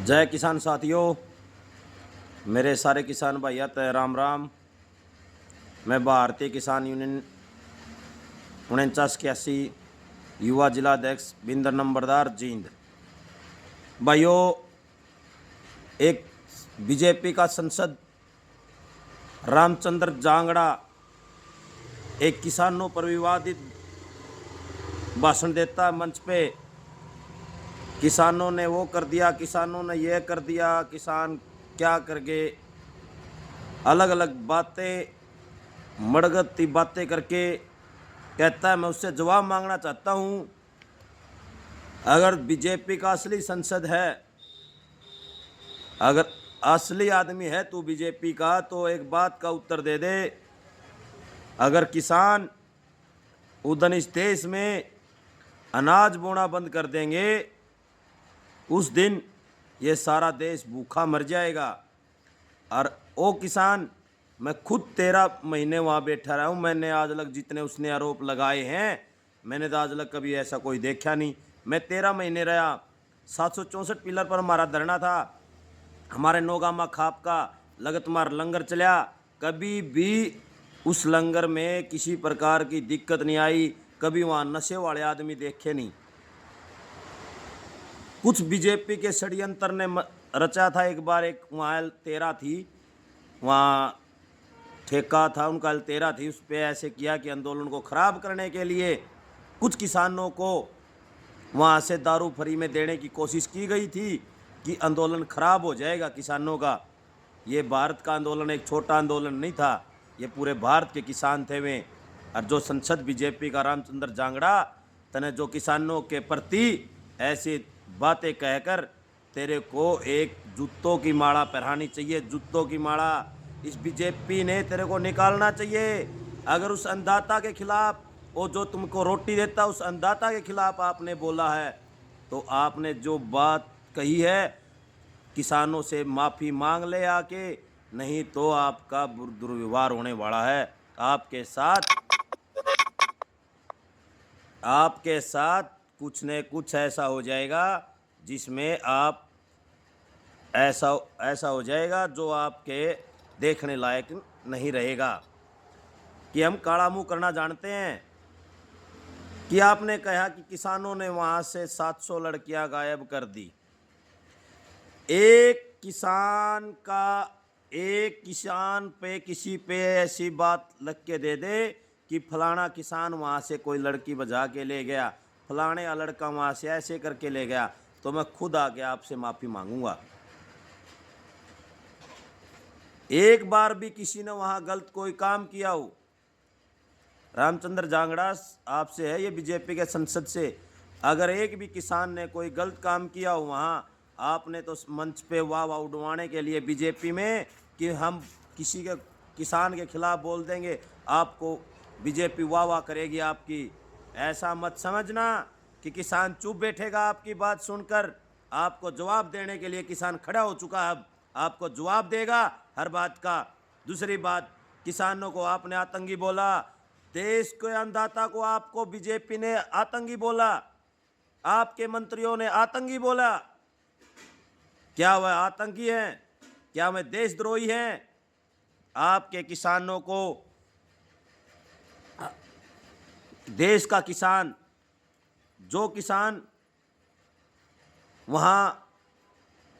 जय किसान साथियों, मेरे सारे किसान भैया तय राम राम। मैं भारतीय किसान यूनियन 4981 युवा जिला अध्यक्ष बिंदर नंबरदार जींद। भाइयों, एक बीजेपी का सांसद रामचंद्र जांगड़ा एक किसानों पर विवादित भाषण देता है मंच पे। किसानों ने वो कर दिया, किसानों ने ये कर दिया, किसान क्या कर गए, अलग अलग बातें मड़गती बातें करके कहता है। मैं उससे जवाब मांगना चाहता हूँ, अगर बीजेपी का असली संसद है, अगर असली आदमी है तू बीजेपी का, तो एक बात का उत्तर दे दे। अगर किसान उधर इस देश में अनाज बोना बंद कर देंगे, उस दिन ये सारा देश भूखा मर जाएगा। और ओ किसान, मैं खुद 13 महीने वहाँ बैठा रहा हूँ। मैंने आज तक जितने उसने आरोप लगाए हैं, मैंने तो आज तक कभी ऐसा कोई देखा नहीं। मैं 13 महीने रहा। 764 पिलर पर हमारा धरना था। हमारे नौगामा खाप का लगतमार लंगर चला, कभी भी उस लंगर में किसी प्रकार की दिक्कत नहीं आई। कभी वहाँ नशे वाले आदमी देखे नहीं। कुछ बीजेपी के षड्यंत्र ने रचा था। एक बार एक वहाँ 13 थी, वहाँ ठेका था उनका, 13 थी। उस पर ऐसे किया कि आंदोलन को ख़राब करने के लिए कुछ किसानों को वहाँ से दारू फ्री में देने की कोशिश की गई थी कि आंदोलन ख़राब हो जाएगा किसानों का। ये भारत का आंदोलन एक छोटा आंदोलन नहीं था, ये पूरे भारत के किसान थे वे। और जो संसद बीजेपी का रामचंद्र जांगड़ा तने जो किसानों के प्रति ऐसी बातें कहकर, तेरे को एक जूतों की माला पहनानी चाहिए, जूतों की माला। इस बीजेपी ने तेरे को निकालना चाहिए। अगर उस अन्नदाता के खिलाफ, वो जो तुमको रोटी देता उस अन्नदाता के खिलाफ आपने बोला है, तो आपने जो बात कही है, किसानों से माफ़ी मांग ले आके, नहीं तो आपका दुर्व्यवहार होने वाला है। आपके साथ कुछ न कुछ ऐसा हो जाएगा जिसमें आप ऐसा हो जाएगा जो आपके देखने लायक नहीं रहेगा। कि हम काला मुंह करना जानते हैं। कि आपने कहा कि किसानों ने वहाँ से 700 लड़कियां गायब कर दी। एक किसान पे किसी पे ऐसी बात लग के दे दे कि फलाना किसान वहाँ से कोई लड़की बजा के ले गया, फलाने का लड़का वहाँ से ऐसे करके ले गया, तो मैं खुद आके आपसे माफ़ी मांगूंगा। एक बार भी किसी ने वहाँ गलत कोई काम किया हो, रामचंद्र जांगड़ा आपसे है, ये बीजेपी के संसद से, अगर एक भी किसान ने कोई गलत काम किया हो वहाँ, आपने तो मंच पे वाह वाह उड़वाने के लिए बीजेपी में कि हम किसी के किसान के खिलाफ बोल देंगे, आपको बीजेपी वाह वाह करेगी आपकी। ऐसा मत समझना कि किसान चुप बैठेगा आपकी बात सुनकर। आपको जवाब देने के लिए किसान खड़ा हो चुका है, अब आपको जवाब देगा हर बात का। दूसरी बात, किसानों को आपने आतंकी बोला, देश के अन्नदाता को आपको बीजेपी ने आतंकी बोला, आपके मंत्रियों ने आतंकी बोला। क्या वह आतंकी हैं? क्या वह देशद्रोही हैं? आपके किसानों को, देश का किसान, जो किसान वहाँ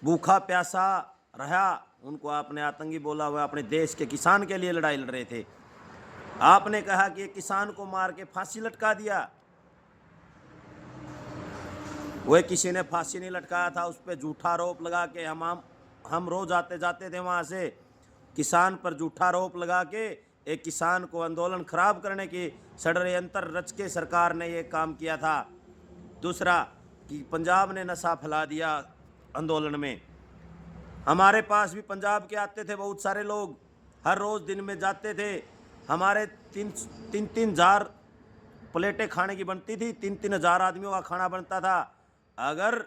भूखा प्यासा रहा, उनको आपने आतंकी बोला। वह अपने देश के किसान के लिए लड़ाई लड़ रहे थे। आपने कहा कि किसान को मार के फांसी लटका दिया। वह किसी ने फांसी नहीं लटकाया था, उस पर झूठा आरोप लगा के हम रोज आते जाते थे वहाँ से। किसान पर झूठा आरोप लगा के एक किसान को आंदोलन खराब करने की षड्यंत्र रच के सरकार ने ये काम किया था। दूसरा कि पंजाब ने नशा फैला दिया आंदोलन में। हमारे पास भी पंजाब के आते थे बहुत सारे लोग, हर रोज़ दिन में जाते थे। हमारे 3,000 प्लेटें खाने की बनती थी, 3,000 आदमियों का खाना बनता था। अगर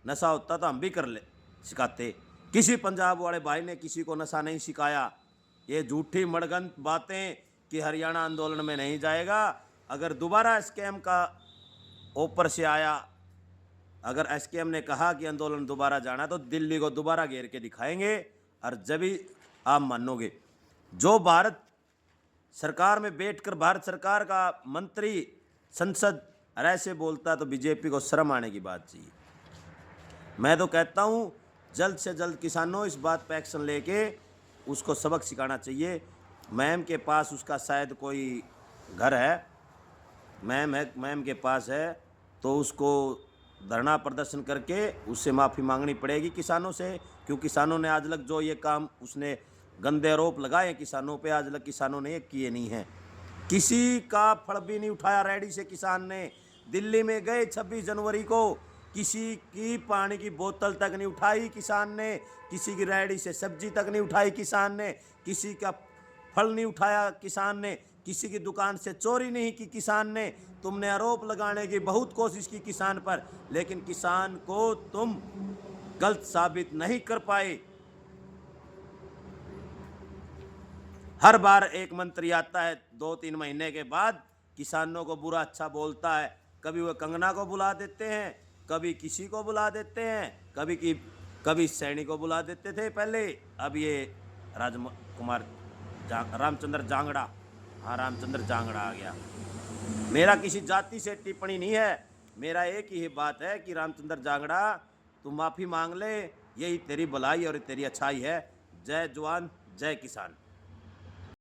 नशा होता तो हम भी कर ले सिखाते। किसी पंजाब वाले भाई ने किसी को नशा नहीं सिखाया। ये झूठी मड़गंत बातें कि हरियाणा आंदोलन में नहीं जाएगा। अगर दोबारा स्कैम का ऊपर से आया अगर एसकेएम ने कहा कि आंदोलन दोबारा जाना तो दिल्ली को दोबारा घेर के दिखाएंगे और जब भी आप मानोगे। जो भारत सरकार में बैठकर भारत सरकार का मंत्री संसद और ऐसे बोलता तो बीजेपी को शर्म आने की बात चाहिए। मैं तो कहता हूँ जल्द से जल्द किसानों इस बात पे एक्शन लेके उसको सबक सिखाना चाहिए। मैम के पास उसका शायद कोई घर है, मैम के पास है, तो उसको धरना प्रदर्शन करके उससे माफ़ी मांगनी पड़ेगी किसानों से, क्योंकि किसानों ने आज तक जो ये काम उसने गंदे आरोप लगाए किसानों पे, आज तक किसानों ने ये किए नहीं हैं। किसी का फल भी नहीं उठाया रैडी से किसान ने। दिल्ली में गए 26 जनवरी को, किसी की पानी की बोतल तक नहीं उठाई किसान ने, किसी की रैडी से सब्जी तक नहीं उठाई किसान ने, किसी का फल नहीं उठाया किसान ने, किसी की दुकान से चोरी नहीं की किसान ने। तुमने आरोप लगाने की बहुत कोशिश की किसान पर, लेकिन किसान को तुम गलत साबित नहीं कर पाए। हर बार एक मंत्री आता है 2-3 महीने के बाद, किसानों को बुरा अच्छा बोलता है। कभी वो कंगना को बुला देते हैं, कभी किसी को बुला देते हैं, कभी सैनी को बुला देते थे पहले, अब ये रामचंद्र जांगड़ा, हाँ रामचंद्र जांगड़ा आ गया। मेरा किसी जाति से टिप्पणी नहीं है, मेरा एक ही बात है कि रामचंद्र जांगड़ा तू माफ़ी मांग ले, यही तेरी भलाई और तेरी अच्छाई है। जय जवान जय किसान।